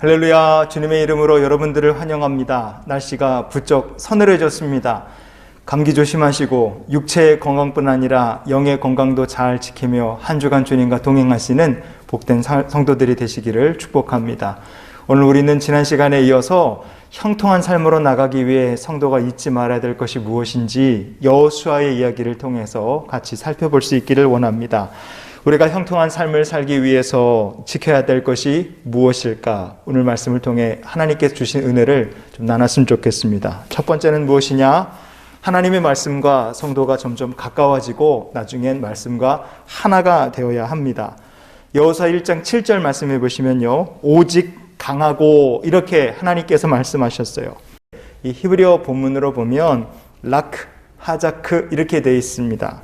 할렐루야, 주님의 이름으로 여러분들을 환영합니다. 날씨가 부쩍 서늘해졌습니다. 감기 조심하시고 육체의 건강뿐 아니라 영의 건강도 잘 지키며 한 주간 주님과 동행하시는 복된 성도들이 되시기를 축복합니다. 오늘 우리는 지난 시간에 이어서 형통한 삶으로 나가기 위해 성도가 잊지 말아야 될 것이 무엇인지 여호수아의 이야기를 통해서 같이 살펴볼 수 있기를 원합니다. 우리가 형통한 삶을 살기 위해서 지켜야 될 것이 무엇일까? 오늘 말씀을 통해 하나님께서 주신 은혜를 좀 나눴으면 좋겠습니다. 첫 번째는 무엇이냐? 하나님의 말씀과 성도가 점점 가까워지고 나중엔 말씀과 하나가 되어야 합니다. 여호수아 1장 7절 말씀해 보시면요, 오직 강하고 이렇게 하나님께서 말씀하셨어요. 이 히브리어 본문으로 보면 라크, 하자크 이렇게 되어 있습니다.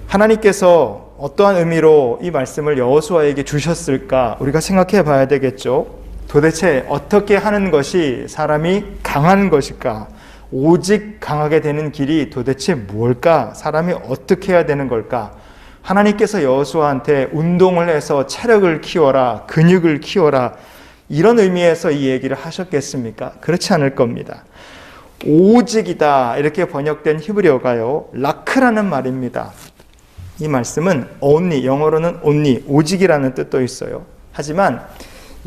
하나님께서 어떠한 의미로 이 말씀을 여호수아에게 주셨을까? 우리가 생각해 봐야 되겠죠. 도대체 어떻게 하는 것이 사람이 강한 것일까? 오직 강하게 되는 길이 도대체 뭘까? 사람이 어떻게 해야 되는 걸까? 하나님께서 여호수아한테 운동을 해서 체력을 키워라, 근육을 키워라, 이런 의미에서 이 얘기를 하셨겠습니까? 그렇지 않을 겁니다. 오직이다 이렇게 번역된 히브리어가요, 라크라는 말입니다. 이 말씀은 only, 영어로는 only, 오직이라는 뜻도 있어요. 하지만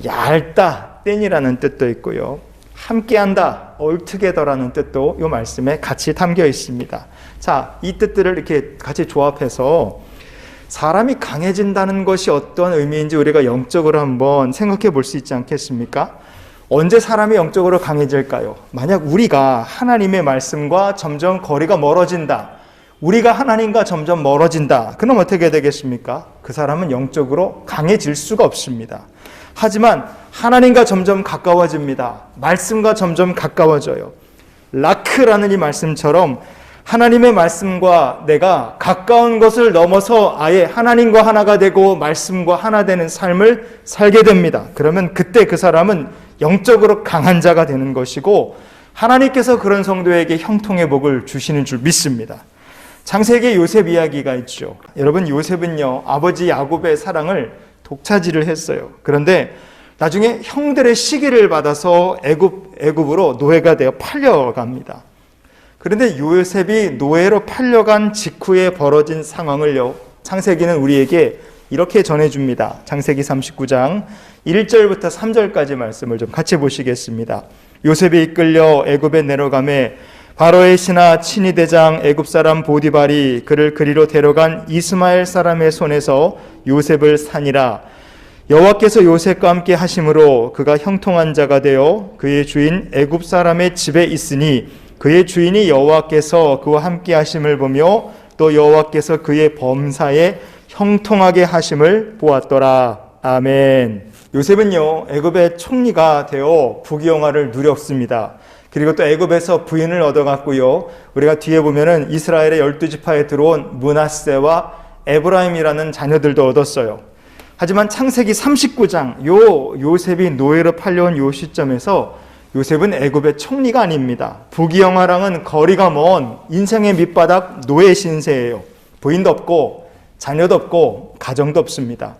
얇다, 땐이라는 뜻도 있고요, 함께한다, altogether라는 뜻도 이 말씀에 같이 담겨 있습니다. 자, 이 뜻들을 이렇게 같이 조합해서 사람이 강해진다는 것이 어떤 의미인지 우리가 영적으로 한번 생각해 볼 수 있지 않겠습니까? 언제 사람이 영적으로 강해질까요? 만약 우리가 하나님의 말씀과 점점 거리가 멀어진다, 우리가 하나님과 점점 멀어진다, 그럼 어떻게 되겠습니까? 그 사람은 영적으로 강해질 수가 없습니다. 하지만 하나님과 점점 가까워집니다. 말씀과 점점 가까워져요. 라크라는 이 말씀처럼 하나님의 말씀과 내가 가까운 것을 넘어서 아예 하나님과 하나가 되고 말씀과 하나 되는 삶을 살게 됩니다. 그러면 그때 그 사람은 영적으로 강한 자가 되는 것이고 하나님께서 그런 성도에게 형통의 복을 주시는 줄 믿습니다. 창세기에 요셉 이야기가 있죠. 여러분, 요셉은요, 아버지 야곱의 사랑을 독차지를 했어요. 그런데 나중에 형들의 시기를 받아서 애굽으로 노예가 되어 팔려갑니다. 그런데 요셉이 노예로 팔려간 직후에 벌어진 상황을요, 창세기는 우리에게 이렇게 전해줍니다. 창세기 39장 1절부터 3절까지 말씀을 좀 같이 보시겠습니다. 요셉이 이끌려 애굽에 내려가매 바로의 신하 친위 대장 애굽 사람 보디발이 그를 그리로 데려간 이스마엘 사람의 손에서 요셉을 산이라. 여호와께서 요셉과 함께 하심으로 그가 형통한 자가 되어 그의 주인 애굽 사람의 집에 있으니 그의 주인이 여호와께서 그와 함께 하심을 보며 또 여호와께서 그의 범사에 형통하게 하심을 보았더라. 아멘. 요셉은요, 애굽의 총리가 되어 부귀영화를 누렸습니다. 그리고 또 애굽에서 부인을 얻어갔고요, 우리가 뒤에 보면은 이스라엘의 12지파에 들어온 므낫세와 에브라임이라는 자녀들도 얻었어요. 하지만 창세기 39장 요셉이 노예로 팔려온 요 시점에서 요셉은 애굽의 총리가 아닙니다. 부귀영화랑은 거리가 먼 인생의 밑바닥 노예 신세예요. 부인도 없고 자녀도 없고 가정도 없습니다.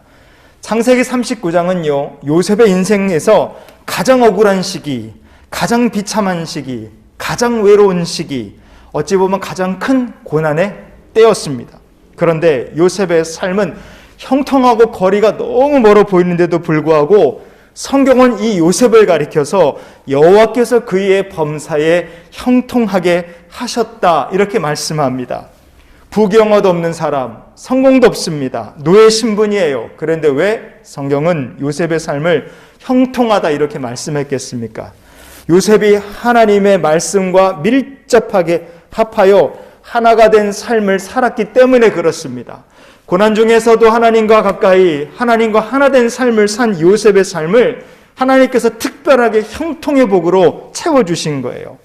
창세기 39장은요, 요셉의 인생에서 가장 억울한 시기, 가장 비참한 시기, 가장 외로운 시기, 어찌 보면 가장 큰 고난의 때였습니다. 그런데 요셉의 삶은 형통하고 거리가 너무 멀어 보이는데도 불구하고 성경은 이 요셉을 가리켜서 여호와께서 그의 범사에 형통하게 하셨다 이렇게 말씀합니다. 부귀영화도 없는 사람, 성공도 없습니다. 노예 신분이에요. 그런데 왜 성경은 요셉의 삶을 형통하다 이렇게 말씀했겠습니까? 요셉이 하나님의 말씀과 밀접하게 합하여 하나가 된 삶을 살았기 때문에 그렇습니다. 고난 중에서도 하나님과 가까이 하나님과 하나 된 삶을 산 요셉의 삶을 하나님께서 특별하게 형통의 복으로 채워주신 거예요.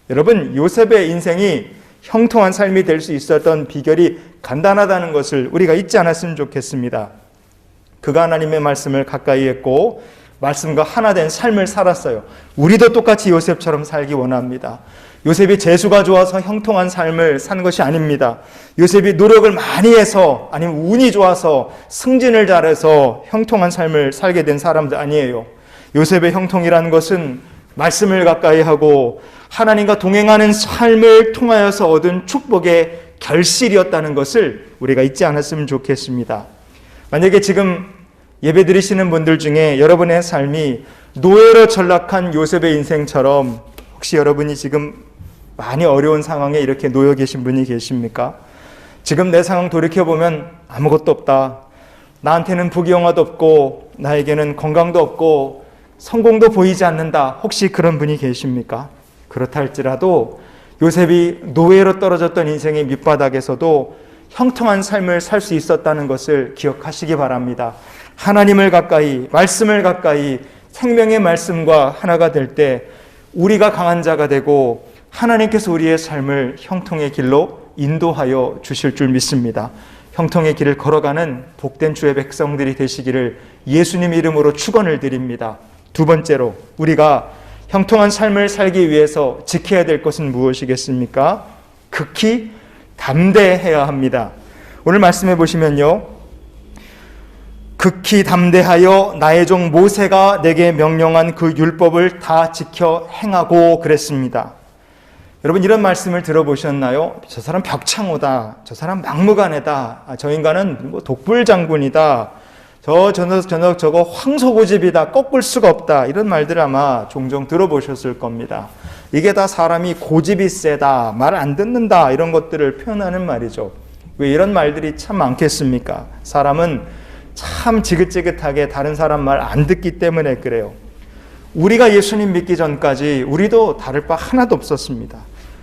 여러분, 요셉의 인생이 형통한 삶이 될 수 있었던 비결이 간단하다는 것을 우리가 잊지 않았으면 좋겠습니다. 그가 하나님의 말씀을 가까이 했고 말씀과 하나 된 삶을 살았어요. 우리도 똑같이 요셉처럼 살기 원합니다. 요셉이 재수가 좋아서 형통한 삶을 산 것이 아닙니다. 요셉이 노력을 많이 해서 아니면 운이 좋아서 승진을 잘해서 형통한 삶을 살게 된 사람도 아니에요. 요셉의 형통이라는 것은 말씀을 가까이 하고 하나님과 동행하는 삶을 통하여서 얻은 축복의 결실이었다는 것을 우리가 잊지 않았으면 좋겠습니다. 만약에 지금 예배 드리시는 분들 중에 여러분의 삶이 노예로 전락한 요셉의 인생처럼 혹시 여러분이 지금 많이 어려운 상황에 이렇게 놓여 계신 분이 계십니까? 지금 내 상황 돌이켜보면 아무것도 없다. 나한테는 부귀영화도 없고 나에게는 건강도 없고 성공도 보이지 않는다. 혹시 그런 분이 계십니까? 그렇다 할지라도 요셉이 노예로 떨어졌던 인생의 밑바닥에서도 형통한 삶을 살 수 있었다는 것을 기억하시기 바랍니다. 하나님을 가까이, 말씀을 가까이, 생명의 말씀과 하나가 될 때 우리가 강한 자가 되고 하나님께서 우리의 삶을 형통의 길로 인도하여 주실 줄 믿습니다. 형통의 길을 걸어가는 복된 주의 백성들이 되시기를 예수님 이름으로 축원을 드립니다. 두 번째로 우리가 형통한 삶을 살기 위해서 지켜야 될 것은 무엇이겠습니까? 극히 담대해야 합니다. 오늘 말씀해 보시면요, 극히 담대하여 나의 종 모세가 내게 명령한 그 율법을 다 지켜 행하고 그랬습니다. 여러분 이런 말씀을 들어보셨나요? 저 사람 벽창호다, 저 사람 막무가내다, 저 인간은 독불장군이다, 저거 황소고집이다, 꺾을 수가 없다, 이런 말들 아마 종종 들어보셨을 겁니다. 이게 다 사람이 고집이 세다, 말 안 듣는다, 이런 것들을 표현하는 말이죠. 왜 이런 말들이 참 많겠습니까? 사람은 참 지긋지긋하게 다른 사람 말 안 듣기 때문에 그래요. 우리가 예수님 믿기 전까지 우리도 다를 바 하나도 없었습니다.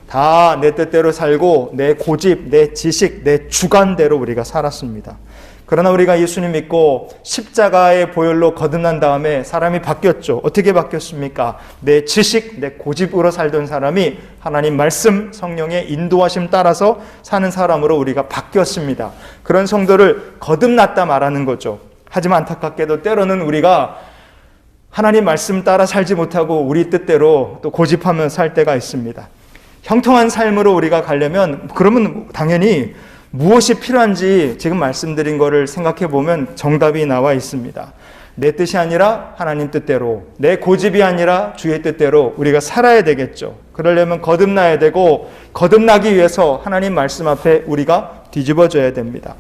다 내 뜻대로 살고 내 고집, 내 지식, 내 주관대로 우리가 살았습니다. 그러나 우리가 예수님 믿고 십자가의 보혈로 거듭난 다음에 사람이 바뀌었죠. 어떻게 바뀌었습니까? 내 지식, 내 고집으로 살던 사람이 하나님 말씀, 성령의 인도하심 따라서 사는 사람으로 우리가 바뀌었습니다. 그런 성도를 거듭났다 말하는 거죠. 하지만 안타깝게도 때로는 우리가 하나님 말씀 따라 살지 못하고 우리 뜻대로 또 고집하며 살 때가 있습니다. 형통한 삶으로 우리가 가려면 그러면 당연히 무엇이 필요한지 지금 말씀드린 것을 생각해 보면 정답이 나와 있습니다. 내 뜻이 아니라 하나님 뜻대로, 내 고집이 아니라 주의 뜻대로 우리가 살아야 되겠죠. 그러려면 거듭나야 되고 거듭나기 위해서 하나님 말씀 앞에 우리가 뒤집어져야 됩니다.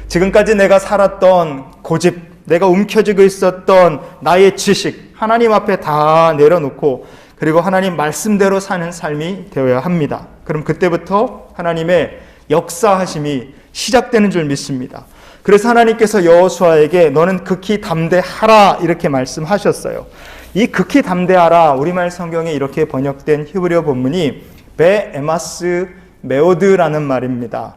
지금까지 내가 살았던 고집, 내가 움켜쥐고 있었던 나의 지식, 하나님 앞에 다 내려놓고 그리고 하나님 말씀대로 사는 삶이 되어야 합니다. 그럼 그때부터 하나님의 역사하심이 시작되는 줄 믿습니다. 그래서 하나님께서 여호수아에게 너는 극히 담대하라 이렇게 말씀하셨어요. 이 극히 담대하라, 우리말 성경에 이렇게 번역된 히브리어 본문이 베에마스 메오드라는 말입니다.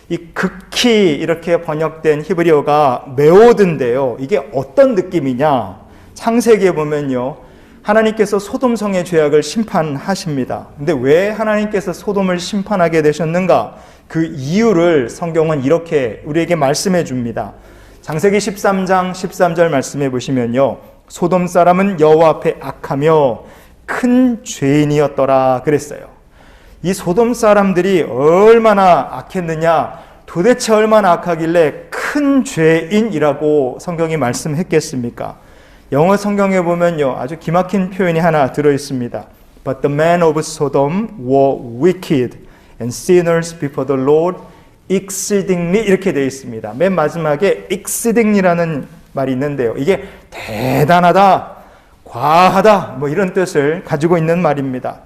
이 극히 이렇게 번역된 히브리어가 메오드인데요. 이게 어떤 느낌이냐? 창세기에 보면요, 하나님께서 소돔성의 죄악을 심판하십니다. 근데 왜 하나님께서 소돔을 심판하게 되셨는가? 그 이유를 성경은 이렇게 우리에게 말씀해 줍니다. 창세기 13장 13절 말씀해 보시면요, 소돔 사람은 여호와 앞에 악하며 큰 죄인이었더라 그랬어요. 이 소돔 사람들이 얼마나 악했느냐, 도대체 얼마나 악하길래 큰 죄인이라고 성경이 말씀했겠습니까? 영어 성경에 보면요, 아주 기막힌 표현이 하나 들어있습니다. But the men of Sodom were wicked and sinners before the Lord exceedingly, 이렇게 되어 있습니다. 맨 마지막에 exceedingly라는 말이 있는데요, 이게 대단하다, 과하다, 뭐 이런 뜻을 가지고 있는 말입니다.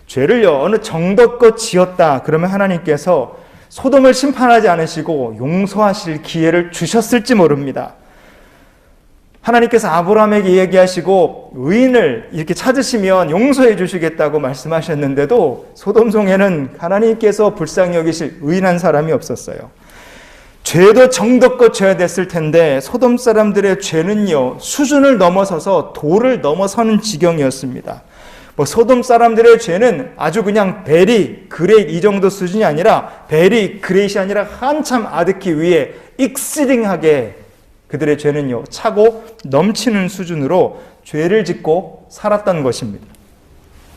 죄를요 어느 정도껏 지었다 그러면 하나님께서 소돔을 심판하지 않으시고 용서하실 기회를 주셨을지 모릅니다. 하나님께서 아브라함에게 얘기하시고 의인을 이렇게 찾으시면 용서해 주시겠다고 말씀하셨는데도 소돔성에는 하나님께서 불쌍히 여기실 의인한 사람이 없었어요. 죄도 정도껏 죄가 됐을 텐데 소돔 사람들의 죄는요 수준을 넘어서서 도를 넘어서는 지경이었습니다. 소돔 사람들의 죄는 아주 그냥 베리 그레이트 이 정도 수준이 아니라 베리 그레이트이 아니라 한참 아득히 위에 익스딩하게 그들의 죄는요 차고 넘치는 수준으로 죄를 짓고 살았던 것입니다.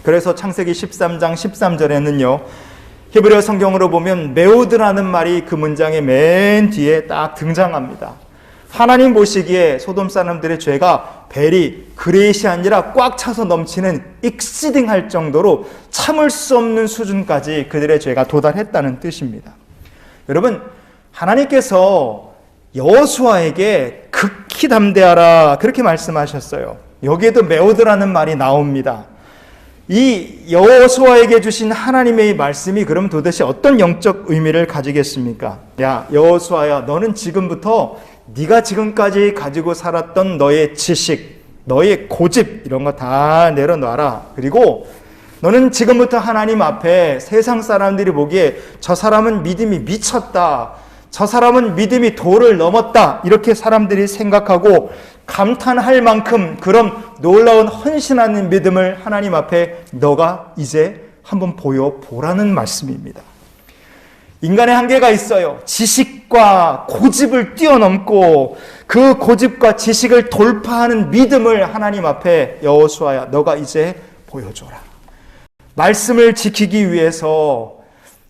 그래서 창세기 13장 13절에는요 히브리어 성경으로 보면 메오드라는 말이 그 문장의 맨 뒤에 딱 등장합니다. 하나님 보시기에 소돔 사람들의 죄가 벨이 그레이시 아니라 꽉 차서 넘치는 익시딩 할 정도로 참을 수 없는 수준까지 그들의 죄가 도달했다는 뜻입니다. 여러분, 하나님께서 여호수아에게 극히 담대하라 그렇게 말씀하셨어요. 여기에도 매우드라는 말이 나옵니다. 이 여호수아에게 주신 하나님의 말씀이 그럼 도대체 어떤 영적 의미를 가지겠습니까? 야, 여호수아야, 너는 지금부터 네가 지금까지 가지고 살았던 너의 지식, 너의 고집 이런 거 다 내려놔라. 그리고 너는 지금부터 하나님 앞에 세상 사람들이 보기에 저 사람은 믿음이 미쳤다, 저 사람은 믿음이 도를 넘었다, 이렇게 사람들이 생각하고 감탄할 만큼 그런 놀라운 헌신하는 믿음을 하나님 앞에 너가 이제 한번 보여보라는 말씀입니다. 인간의 한계가 있어요. 지식과 고집을 뛰어넘고 그 고집과 지식을 돌파하는 믿음을 하나님 앞에 여호수아야, 너가 이제 보여줘라. 말씀을 지키기 위해서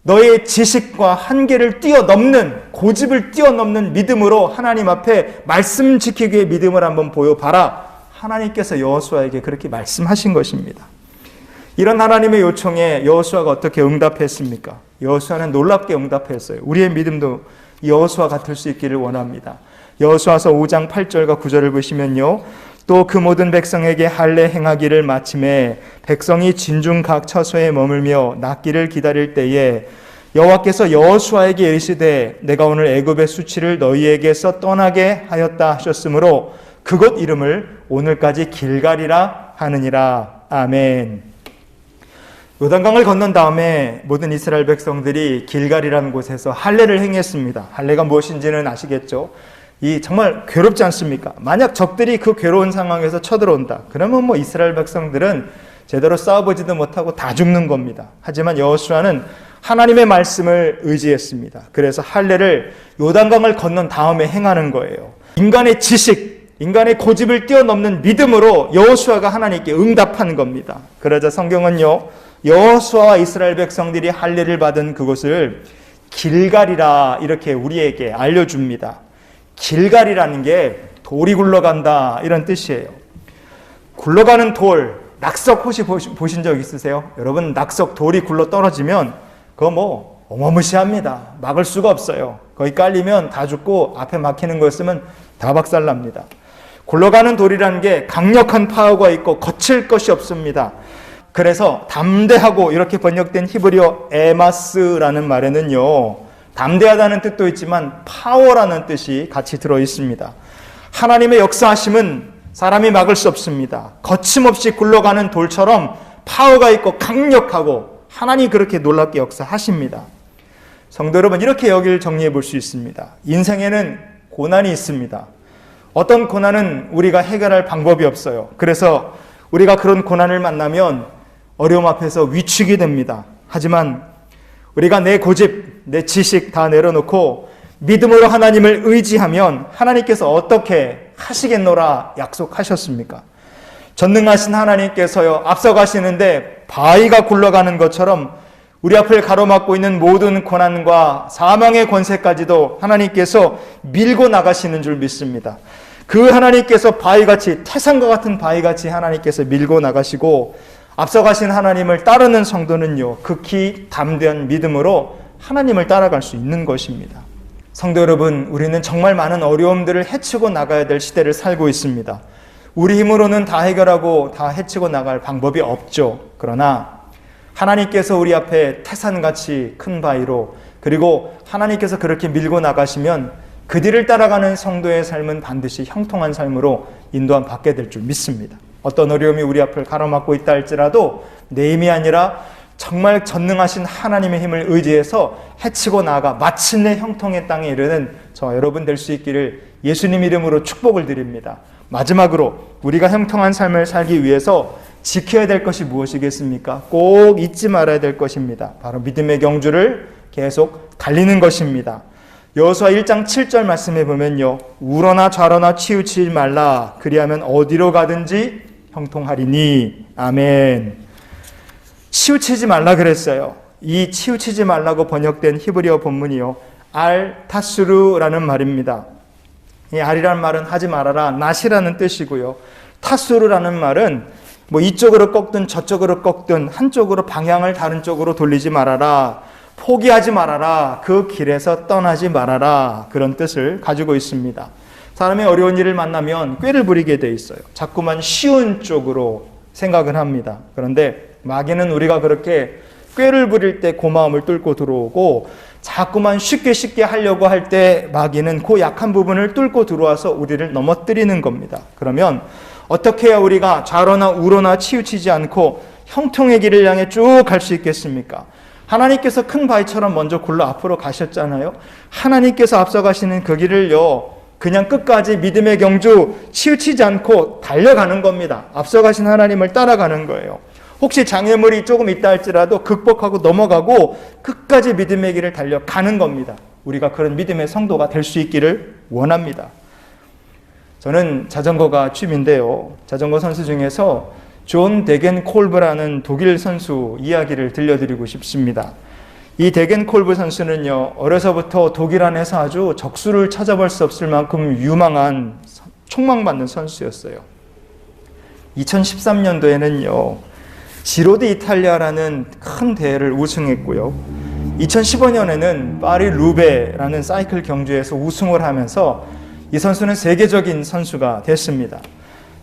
너의 지식과 한계를 뛰어넘는, 고집을 뛰어넘는 믿음으로 하나님 앞에 말씀 지키기의 믿음을 한번 보여봐라. 하나님께서 여호수아에게 그렇게 말씀하신 것입니다. 이런 하나님의 요청에 여호수아가 어떻게 응답했습니까? 여호수아는 놀랍게 응답했어요. 우리의 믿음도 여호수아 같을 수 있기를 원합니다. 여호수아서 5장 8절과 9절을 보시면요, 또 그 모든 백성에게 할례 행하기를 마침에 백성이 진중 각 처소에 머물며 낫기를 기다릴 때에 여호와께서 여호수아에게 이르시되 내가 오늘 애굽의 수치를 너희에게서 떠나게 하였다 하셨으므로 그곳 이름을 오늘까지 길갈이라 하느니라. 아멘. 요단강을 건넌 다음에 모든 이스라엘 백성들이 길갈이라는 곳에서 할례를 행했습니다. 할례가 무엇인지는 아시겠죠? 이 정말 괴롭지 않습니까? 만약 적들이 그 괴로운 상황에서 쳐들어온다, 그러면 이스라엘 백성들은 제대로 싸워보지도 못하고 다 죽는 겁니다. 하지만 여호수아는 하나님의 말씀을 의지했습니다. 그래서 할례를 요단강을 건넌 다음에 행하는 거예요. 인간의 지식, 인간의 고집을 뛰어넘는 믿음으로 여호수아가 하나님께 응답한 겁니다. 그러자 성경은요, 여호수아와 이스라엘 백성들이 할례를 받은 그곳을 길갈이라 이렇게 우리에게 알려줍니다. 길갈이라는 게 돌이 굴러간다 이런 뜻이에요. 굴러가는 돌, 낙석 혹시 보신 적 있으세요? 여러분, 낙석 돌이 굴러 떨어지면 그거 어마무시합니다. 막을 수가 없어요. 거기 깔리면 다 죽고 앞에 막히는 거였으면 다 박살납니다. 굴러가는 돌이라는 게 강력한 파워가 있고 거칠 것이 없습니다. 그래서 담대하고 이렇게 번역된 히브리어 에마스라는 말에는요, 담대하다는 뜻도 있지만 파워라는 뜻이 같이 들어 있습니다. 하나님의 역사하심은 사람이 막을 수 없습니다. 거침없이 굴러가는 돌처럼 파워가 있고 강력하고 하나님이 그렇게 놀랍게 역사하십니다. 성도 여러분, 이렇게 여기를 정리해 볼 수 있습니다. 인생에는 고난이 있습니다. 어떤 고난은 우리가 해결할 방법이 없어요. 그래서 우리가 그런 고난을 만나면 어려움 앞에서 위축이 됩니다. 하지만 우리가 내 고집, 내 지식 다 내려놓고 믿음으로 하나님을 의지하면 하나님께서 어떻게 하시겠노라 약속하셨습니까? 전능하신 하나님께서요, 앞서가시는데 바위가 굴러가는 것처럼 우리 앞을 가로막고 있는 모든 고난과 사망의 권세까지도 하나님께서 밀고 나가시는 줄 믿습니다. 그 하나님께서 바위같이, 태산과 같은 바위같이 하나님께서 밀고 나가시고 앞서가신 하나님을 따르는 성도는요, 극히 담대한 믿음으로 하나님을 따라갈 수 있는 것입니다. 성도 여러분, 우리는 정말 많은 어려움들을 헤치고 나가야 될 시대를 살고 있습니다. 우리 힘으로는 다 해결하고 다 헤치고 나갈 방법이 없죠. 그러나 하나님께서 우리 앞에 태산같이 큰 바위로, 그리고 하나님께서 그렇게 밀고 나가시면 그 뒤를 따라가는 성도의 삶은 반드시 형통한 삶으로 인도함 받게 될 줄 믿습니다. 어떤 어려움이 우리 앞을 가로막고 있다 할지라도 내 힘이 아니라 정말 전능하신 하나님의 힘을 의지해서 헤치고 나아가 마침내 형통의 땅에 이르는 저와 여러분 될 수 있기를 예수님 이름으로 축복을 드립니다. 마지막으로 우리가 형통한 삶을 살기 위해서 지켜야 될 것이 무엇이겠습니까? 꼭 잊지 말아야 될 것입니다. 바로 믿음의 경주를 계속 달리는 것입니다. 여호수아 1장 7절 말씀해 보면요, 우러나 좌러나 치우치지 말라. 그리하면 어디로 가든지 형통하리니. 아멘. 치우치지 말라 그랬어요. 이 치우치지 말라고 번역된 히브리어 본문이요, 알타스루라는 말입니다. 이 알이라는 말은 하지 말아라, 낫이라는 뜻이고요. 타수르라는 말은 뭐 이쪽으로 꺾든 저쪽으로 꺾든 한쪽으로 방향을 다른 쪽으로 돌리지 말아라, 포기하지 말아라, 그 길에서 떠나지 말아라, 그런 뜻을 가지고 있습니다. 사람이 어려운 일을 만나면 꾀를 부리게 돼 있어요. 자꾸만 쉬운 쪽으로 생각을 합니다. 그런데 마귀는 우리가 그렇게 꾀를 부릴 때 그 마음을 뚫고 들어오고, 자꾸만 쉽게 하려고 할 때 마귀는 그 약한 부분을 뚫고 들어와서 우리를 넘어뜨리는 겁니다. 그러면 어떻게 해야 우리가 좌로나 우로나 치우치지 않고 형통의 길을 향해 쭉 갈 수 있겠습니까? 하나님께서 큰 바위처럼 먼저 굴러 앞으로 가셨잖아요. 하나님께서 앞서가시는 그 길을요, 그냥 끝까지 믿음의 경주 치우치지 않고 달려가는 겁니다. 앞서가신 하나님을 따라가는 거예요. 혹시 장애물이 조금 있다 할지라도 극복하고 넘어가고 끝까지 믿음의 길을 달려가는 겁니다. 우리가 그런 믿음의 성도가 될 수 있기를 원합니다. 저는 자전거가 취미인데요. 자전거 선수 중에서 존 데겐콜브라는 독일 선수 이야기를 들려드리고 싶습니다. 이 데겐콜브 선수는요, 어려서부터 독일 안에서 아주 적수를 찾아볼 수 없을 만큼 유망한 촉망받는 선수였어요. 2013년도에는요, 지로 디 이탈리아라는 큰 대회를 우승했고요. 2015년에는 파리 루베라는 사이클 경주에서 우승을 하면서 이 선수는 세계적인 선수가 됐습니다.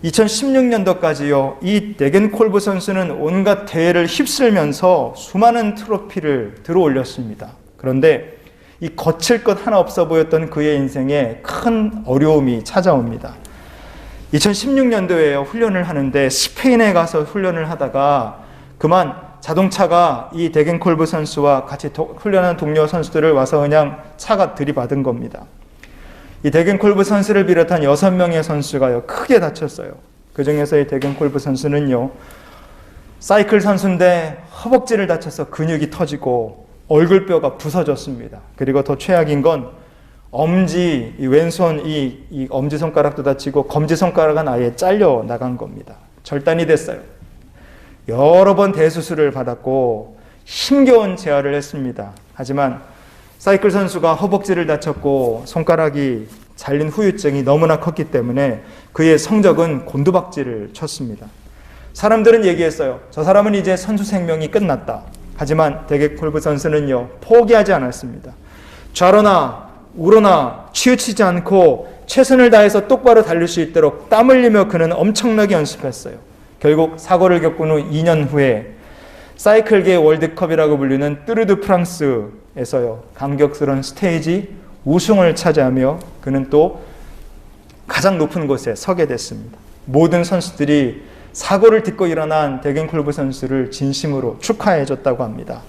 2016년도까지요, 이 데겐콜브 선수는 온갖 대회를 휩쓸면서 수많은 트로피를 들어올렸습니다. 그런데 이 거칠 것 하나 없어 보였던 그의 인생에 큰 어려움이 찾아옵니다. 2016년도에 훈련을 하는데 스페인에 가서 훈련을 하다가 그만 자동차가 이 데겐콜브 선수와 같이 훈련한 동료 선수들을 와서 그냥 차가 들이받은 겁니다. 이 데겐콜브 선수를 비롯한 6명의 선수가요, 크게 다쳤어요. 그 중에서 이 데겐콜브 선수는요, 사이클 선수인데 허벅지를 다쳐서 근육이 터지고 얼굴뼈가 부서졌습니다. 그리고 더 최악인 건 엄지, 이 왼손, 이 엄지손가락도 다치고 검지손가락은 아예 잘려 나간 겁니다. 절단이 됐어요. 여러 번 대수술을 받았고 힘겨운 재활을 했습니다. 하지만 사이클 선수가 허벅지를 다쳤고 손가락이 잘린 후유증이 너무나 컸기 때문에 그의 성적은 곤두박질을 쳤습니다. 사람들은 얘기했어요. 저 사람은 이제 선수 생명이 끝났다. 하지만 데겐콜브 선수는요, 포기하지 않았습니다. 좌로나 우로나 치우치지 않고 최선을 다해서 똑바로 달릴 수 있도록 땀 흘리며 그는 엄청나게 연습했어요. 결국 사고를 겪은 후 2년 후에 사이클계 월드컵이라고 불리는 뚜르드 프랑스에서요, 감격스러운 스테이지 우승을 차지하며 그는 또 가장 높은 곳에 서게 됐습니다. 모든 선수들이 사고를 딛고 일어난 데겐콜브 선수를 진심으로 축하해 줬다고 합니다.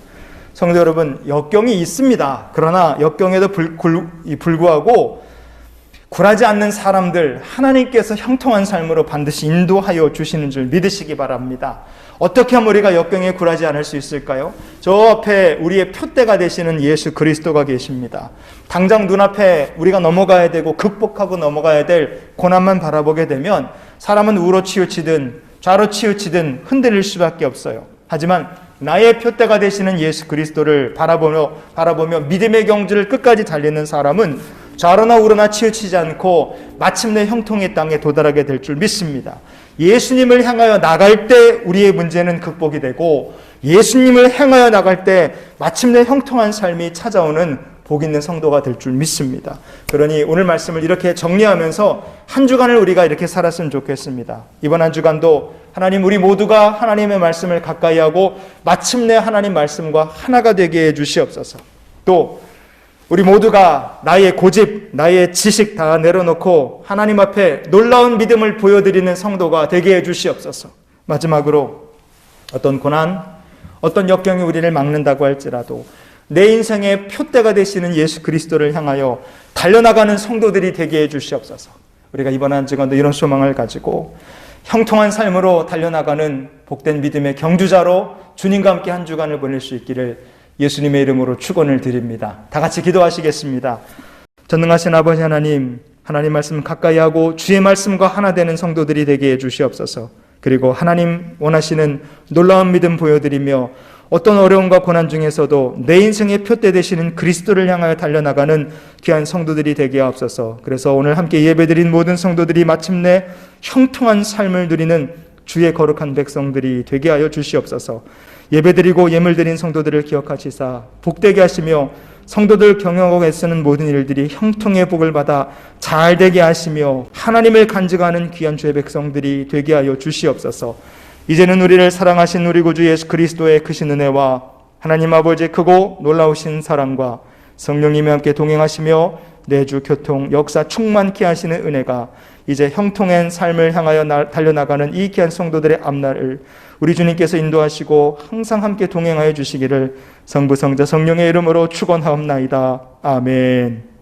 성도 여러분, 역경이 있습니다. 그러나 역경에도 불구하고 굴하지 않는 사람들, 하나님께서 형통한 삶으로 반드시 인도하여 주시는 줄 믿으시기 바랍니다. 어떻게 하면 우리가 역경에 굴하지 않을 수 있을까요? 저 앞에 우리의 표대가 되시는 예수 그리스도가 계십니다. 당장 눈앞에 우리가 넘어가야 되고 극복하고 넘어가야 될 고난만 바라보게 되면 사람은 우로 치우치든 좌로 치우치든 흔들릴 수밖에 없어요. 하지만 나의 표대가 되시는 예수 그리스도를 바라보며 믿음의 경주를 끝까지 달리는 사람은 좌로나 우로나 치우치지 않고 마침내 형통의 땅에 도달하게 될 줄 믿습니다. 예수님을 향하여 나갈 때 우리의 문제는 극복이 되고 예수님을 향하여 나갈 때 마침내 형통한 삶이 찾아오는 복 있는 성도가 될 줄 믿습니다. 그러니 오늘 말씀을 이렇게 정리하면서 한 주간을 우리가 이렇게 살았으면 좋겠습니다. 이번 한 주간도 하나님, 우리 모두가 하나님의 말씀을 가까이 하고 마침내 하나님 말씀과 하나가 되게 해 주시옵소서. 또 우리 모두가 나의 고집, 나의 지식 다 내려놓고 하나님 앞에 놀라운 믿음을 보여드리는 성도가 되게 해 주시옵소서. 마지막으로 어떤 고난, 어떤 역경이 우리를 막는다고 할지라도 내 인생의 표대가 되시는 예수 그리스도를 향하여 달려나가는 성도들이 되게 해 주시옵소서. 우리가 이번 한 주간도 이런 소망을 가지고 형통한 삶으로 달려나가는 복된 믿음의 경주자로 주님과 함께 한 주간을 보낼 수 있기를 예수님의 이름으로 축원을 드립니다. 다 같이 기도하시겠습니다. 전능하신 아버지 하나님, 하나님 말씀 가까이 하고 주의 말씀과 하나 되는 성도들이 되게 해 주시옵소서. 그리고 하나님 원하시는 놀라운 믿음 보여드리며 어떤 어려움과 고난 중에서도 내 인생의 표대 되시는 그리스도를 향하여 달려나가는 귀한 성도들이 되게 하옵소서. 그래서 오늘 함께 예배드린 모든 성도들이 마침내 형통한 삶을 누리는 주의 거룩한 백성들이 되게 하여 주시옵소서. 예배드리고 예물드린 성도들을 기억하시사 복되게 하시며 성도들 경영하고 애쓰는 모든 일들이 형통의 복을 받아 잘되게 하시며 하나님을 간직하는 귀한 주의 백성들이 되게 하여 주시옵소서. 이제는 우리를 사랑하신 우리 구주 예수 그리스도의 크신 은혜와 하나님 아버지의 크고 놀라우신 사랑과 성령님이 함께 동행하시며 내주 교통 역사 충만케 하시는 은혜가 이제 형통한 삶을 향하여 달려나가는 이 귀한 성도들의 앞날을 우리 주님께서 인도하시고 항상 함께 동행하여 주시기를 성부 성자 성령의 이름으로 축원하옵나이다. 아멘.